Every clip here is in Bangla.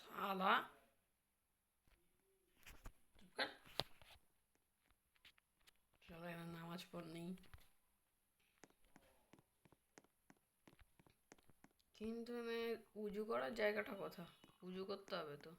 শালা চলো এখানে নামাজ পড় নেই, কিন্তু উজু করার জায়গাটা কোথা? উজু করতে হবে তো।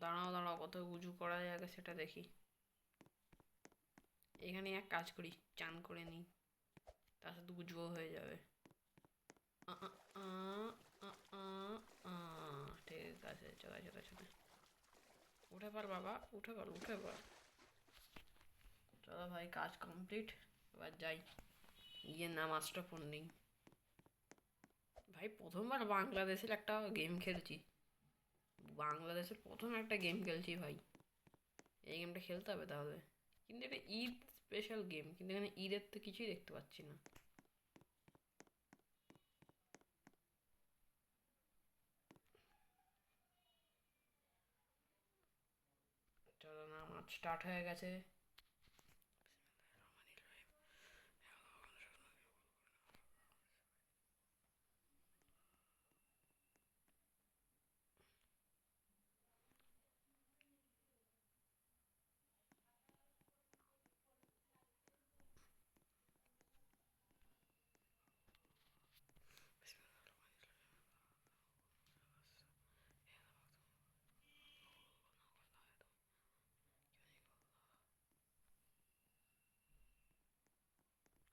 দাঁড়াও দাঁড়াও, কোথায় উজু করা জায়গা সেটা দেখি। এখানে এক কাজ করি, চান করে নিই, তার সাথে উজুও হয়ে যাবে। ঠিক আছে, চলে চলে চলে, উঠে পড় বাবা, উঠে পড় উঠে পড়। চলো ভাই, কাজ কমপ্লিট, এবার যাই গিয়ে নামাজটা পড় নিই। ভাই প্রথমবার বাংলাদেশের একটা গেম খেলছি, বাংলাদেশের প্রথম একটা গেম খেলছি ভাই। এই গেমটা খেলতে হবে তাহলে, কিন্তু এটা ঈদ স্পেশাল গেম, কিন্তু এখানে ঈদের তো কিছুই দেখতে পাচ্ছি না। চলো, নামাজ স্টার্ট হয়ে গেছে।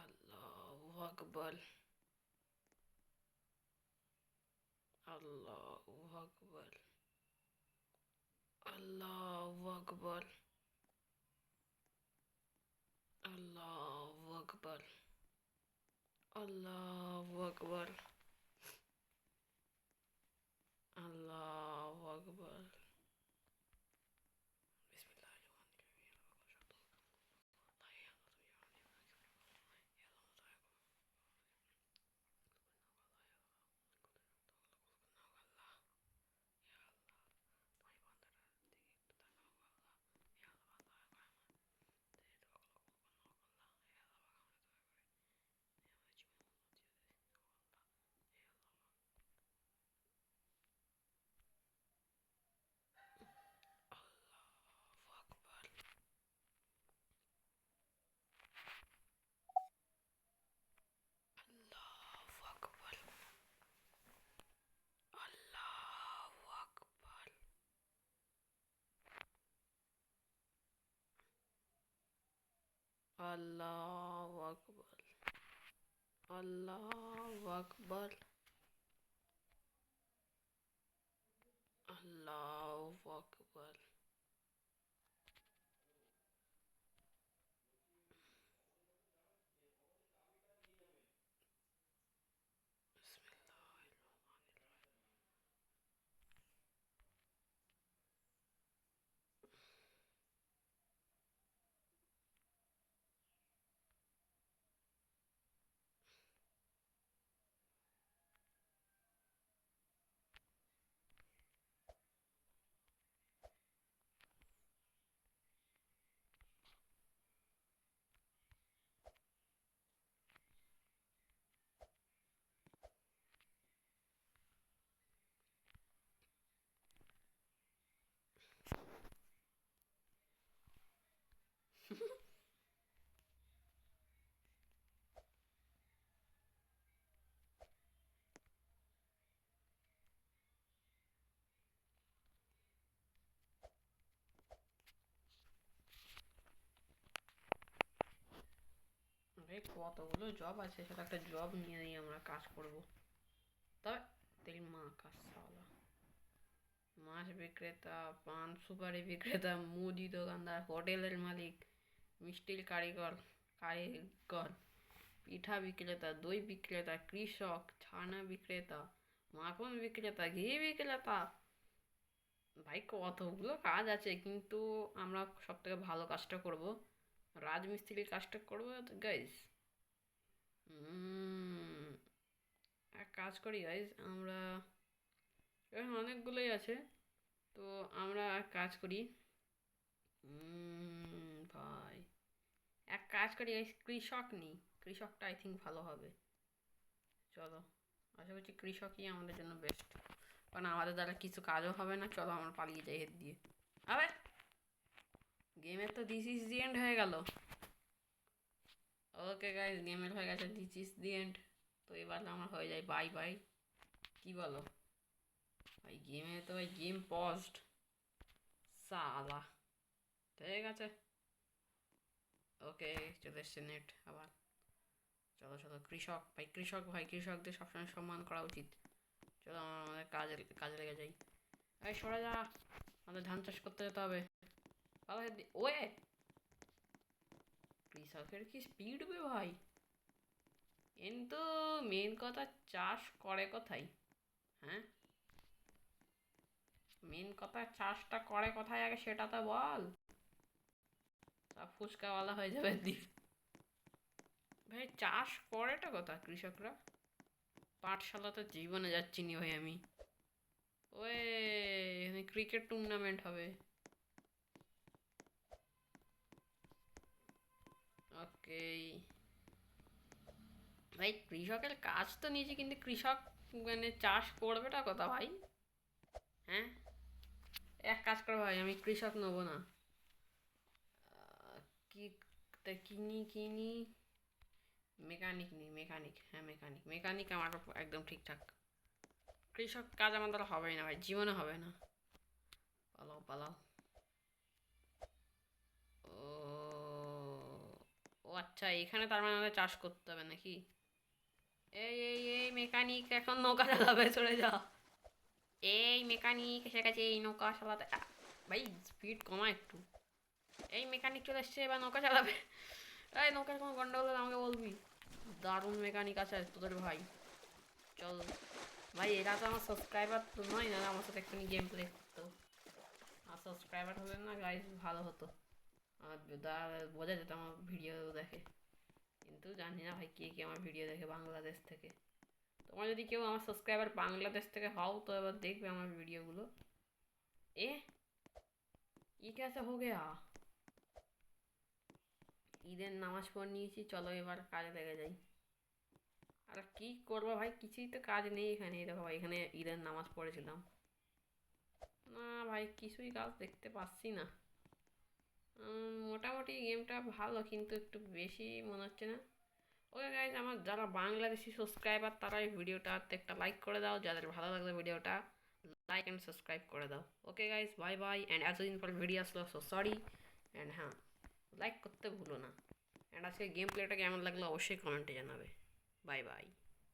আল্লাহু আকবার, আল্লাহু আকবার, আল্লাহু আকবার, আল্লাহু আকবার, আল্লাহু আকবার, আল্লাহু আকবার। আল্লাহু আকবার, আল্লাহু আকবার, আল্লাহু আকবার। ভাই কতগুলো জব আছে, সেটা একটা জব নিয়ে নিয়ে আমরা কাজ করব। তবে তেল মাখা সালা, মাছ বিক্রেতা, পান সুপারি বিক্রেতা, মুদি দোকানদার, হোটেলের মালিক, মিষ্টির কারিগর, পিঠা বিক্রেতা, দই বিক্রেতা, কৃষক, ছানা বিক্রেতা, মাখন বিক্রেতা, ঘি বিক্রেতা। ভাই কতগুলো কাজ আছে, কিন্তু আমরা সব থেকে ভালো কাজটা করব, রাজমিস্ত্রির কাজটা করবো গাইজ। এক কাজ করি গাইজ, আমরা এখানে অনেকগুলোই আছে, তো আমরা এক কাজ করি, ভাই এক কাজ করি গাইজ, কৃষক নিই, কৃষকটা আই থিঙ্ক ভালো হবে। চলো, আশা করছি কৃষকই আমাদের জন্য বেস্ট, কারণ আমাদের দ্বারা কিছু কাজও হবে না। চলো আমরা পালিয়ে যাই এর দিয়ে। আবে গেমের তো দিস ইজ দি এন্ড হয়ে গেল। ওকে গাইজ, গেমের হয়ে গেছে দিস ইজ দি এন্ড। তো এবার আমার হয়ে যায় বাই বাই। কি বলো ভাই? গেমে তো ভাই গেম পজড সালা। ঠিক আছে, ওকে চলে এসছে নেট আবার। চলো চলো, কৃষক ভাই, কৃষক ভাই, কৃষকদের সবসময় সম্মান করা উচিত। চলো আমরা আমাদের কাজে কাজে লেগে যাই। এই সরে যা, আমাদের ধান চাষ করতে যেতে হবে। ওয়ে, কৃষকের কি স্পিড বে ভাই! কিন্তু মেন কথা, চাষ করে কোথায়? হ্যাঁ, মেন কথা চাষটা করে কোথায় আগে সেটা তো বল। সব ফুচকাওয়ালা হয়ে যাবে দিয়ে। ভাই চাষ করেটা কথা কৃষকরা? পাঠশালা তো জীবনে যাচ্ছি নি ভাই আমি। ওয়ে, এখানে ক্রিকেট টুর্নামেন্ট হবে। ওকে ভাই, কৃষকের কাজ তো নিয়েছি, কিন্তু কৃষক মানে চাষ করবেটা কথা ভাই? হ্যাঁ, এক কাজ করো ভাই, আমি কৃষক নেবো না। কি তা কিনি কিনি, মেকানিক নিই, মেকানিক, হ্যাঁ মেকানিক, মেকানিক আমার একদম ঠিকঠাক। কৃষক কাজ আমার দ্বারা হবেই না ভাই, জীবনে হবে না। পালাও পালাও। ও, ও আচ্ছা, এখানে তার মানে আমাদের চাষ করতে হবে নাকি? এই মেকানিক এখন নৌকা চালাবে, চলে যা। এই মেকানিক এসে গেছে, এই নৌকা চালাতে ভাই স্পিড কমা একটু। এই মেকানিক চলে এসছে, এবার নৌকা চালাবে। এই নৌকার কোনো গন্ডগোল হলে আমাকে বলবি। দারুণ মেকানিক আছে তোদের ভাই। চল ভাই, এরা তো আমার সাবস্ক্রাইবার তো নয়, না আমার সাথে একটুখানি গেম প্লে করতো। আর সাবস্ক্রাইবার হলে না গাইজ ভালো হতো, আমার বোঝা যেত আমার ভিডিও দেখে। কিন্তু জানি না ভাই কে কে আমার ভিডিও দেখে বাংলাদেশ থেকে। তোমরা যদি কেউ আমার সাবস্ক্রাইবার বাংলাদেশ থেকে হও তো এবার দেখবে আমার ভিডিওগুলো। এ ये कैसे हो गया? ঈদের নামাজ পড়ে নিয়েছি, চলো এবার কাজে লেগে যাই। আর কি করবো ভাই, কিছুই তো কাজ নেই এখানে। দেখো ভাই, এখানে ঈদের নামাজ পড়েছিলাম না ভাই, কিছুই কাজ দেখতে পাচ্ছি না। মোটামুটি গেমটা ভালো, কিন্তু একটু বেশি মনে হচ্ছে না। ওকে গাইজ, আমার যারা বাংলাদেশি সাবস্ক্রাইবার তারা এই ভিডিওটাতে একটা লাইক করে দাও, যাদের ভালো লাগবে ভিডিওটা লাইক অ্যান্ড সাবস্ক্রাইব করে দাও। Okay guys, bye bye. And এতদিন পর ভিডিও আসলো, সো সরি। অ্যান্ড হ্যাঁ, লাইক করতে ভুলো না। অ্যান্ড আজকে গেম প্লেটা কেমন লাগলো অবশ্যই কমেন্টে জানাবে। Bye bye.